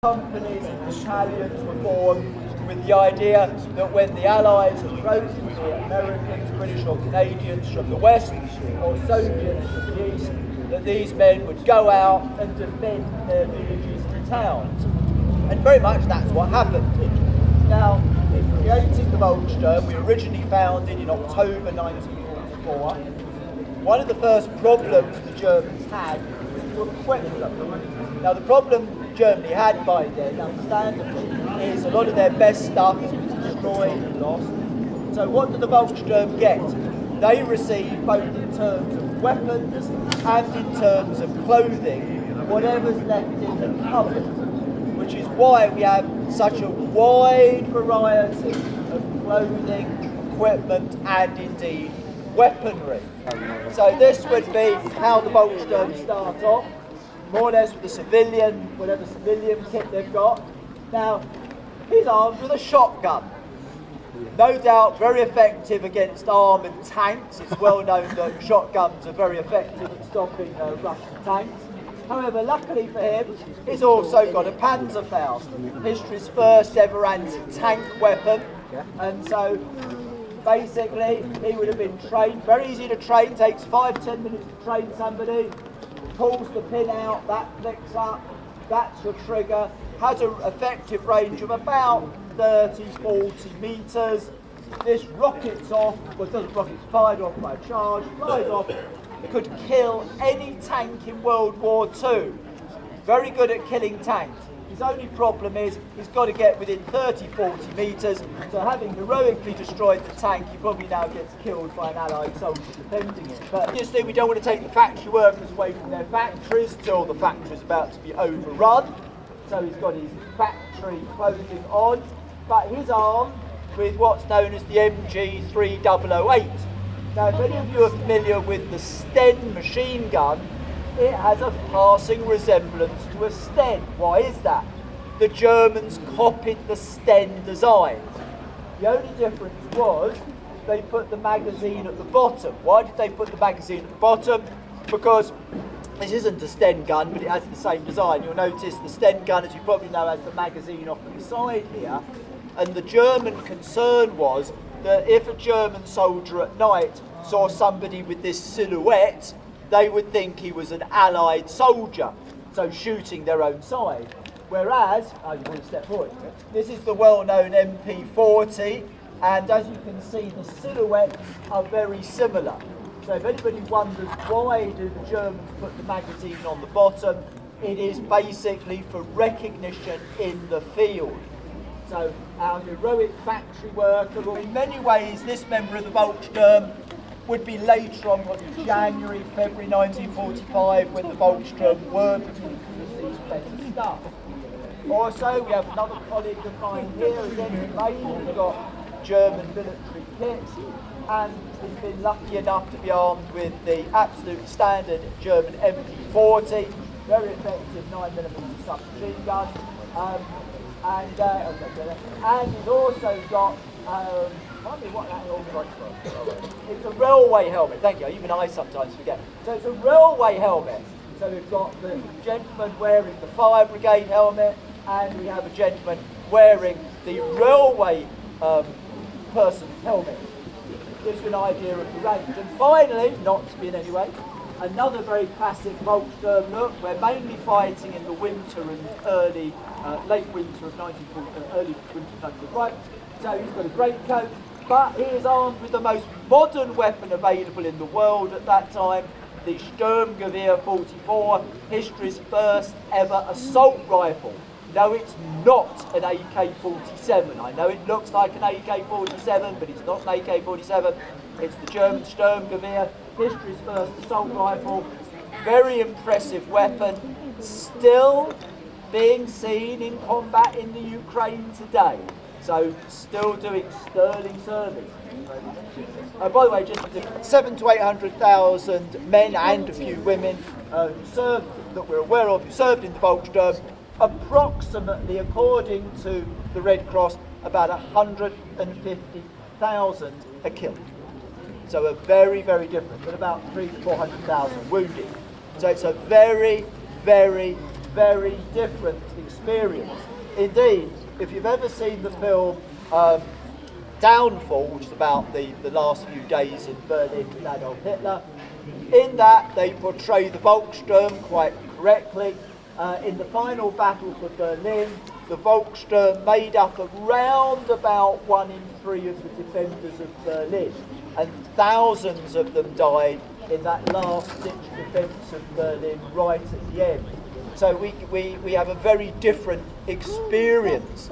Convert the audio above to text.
Companies and battalions were formed with the idea that when the Allies approached, be it Americans, British or Canadians from the west, or Soviets from the east, that these men would go out and defend their villages and towns. And very much that's what happened. Now, in creating the Volkssturm, we originally founded in October 1944. One of the first problems the Germans had was to equip them. Now, the problem Germany had by then, understandably, is a lot of their best stuff has been destroyed and lost. So what did the Volkssturm get? They received, both in terms of weapons and in terms of clothing, whatever's left in the cupboard, which is why we have such a wide variety of clothing, equipment and indeed weaponry. So this would be how the Volkssturm start off, more or less with the civilian, whatever civilian kit they've got. Now, he's armed with a shotgun. No doubt very effective against armoured tanks. It's well known that shotguns are very effective at stopping Russian tanks. However, luckily for him, he's also got a Panzerfaust, history's first ever anti-tank weapon. And so, basically, he would have been trained, very easy to train, takes 5-10 minutes to train somebody, pulls the pin out, that flicks up, that's your trigger, has an effective range of about 30-40 metres. This rockets off, well it doesn't rocket, it's fired off by a charge, flies off, could kill any tank in World War II. Very good at killing tanks. His only problem is he's got to get within 30-40 metres, so having heroically destroyed the tank, he probably now gets killed by an Allied soldier defending it. But obviously we don't want to take the factory workers away from their factories till the factory's about to be overrun. So he's got his factory clothing on, but he's armed with what's known as the MG3008. Now if any of you are familiar with the Sten machine gun, it has a passing resemblance to a Sten. Why is that? The Germans copied the Sten design. The only difference was they put the magazine at the bottom. Why did they put the magazine at the bottom? Because this isn't a Sten gun, but it has the same design. You'll notice the Sten gun, as you probably know, has the magazine off to the side here. And the German concern was that if a German soldier at night saw somebody with this silhouette, they would think he was an Allied soldier, so shooting their own side. Whereas, you want to step forward, this is the well-known MP40, and as you can see, the silhouettes are very similar. So if anybody wonders why do the Germans put the magazine on the bottom, it is basically for recognition in the field. So our heroic factory worker, in many ways, this member of the Volkssturm would be later on, in January, February 1945, when the Volkssturm were beginning to receive better stuff. Also, we have another colleague of mine here, again in Maine, who's got German military kits, and has been lucky enough to be armed with the absolute standard German MP40, very effective 9mm submachine gun, and he's also got what that looks like. It's a railway helmet, thank you, even I sometimes forget. So it's a railway helmet. So we've got the gentleman wearing the fire brigade helmet, and we have a gentleman wearing the railway person's helmet. Gives you an idea of the range. And finally, not to be in any way, another very classic Volkssturm look. We're mainly fighting in the winter and late winter of 1940, early winter of 1945. So he's got a great coat, but he is armed with the most modern weapon available in the world at that time, the Sturmgewehr 44, history's first ever assault rifle. No, it's not an AK-47. I know it looks like an AK-47, but it's not an AK-47. It's the German Sturmgewehr, history's first assault rifle. Very impressive weapon, still being seen in combat in the Ukraine today. So, still doing sterling service. By the way, just 700,000 to 800,000 men and a few women who served, that we're aware of, who served in the Volkssturm. Approximately, according to the Red Cross, about 150,000 are killed. So a very, very different, but about 300,000 to 400,000 wounded. So it's a very, very, very different experience. Indeed, if you've ever seen the film Downfall, which is about the last few days in Berlin with Adolf Hitler, in that they portray the Volkssturm quite correctly. In the final battle for Berlin, the Volkssturm made up around about 1 in 3 of the defenders of Berlin, and thousands of them died in that last-ditch defence of Berlin right at the end. So we have a very different experience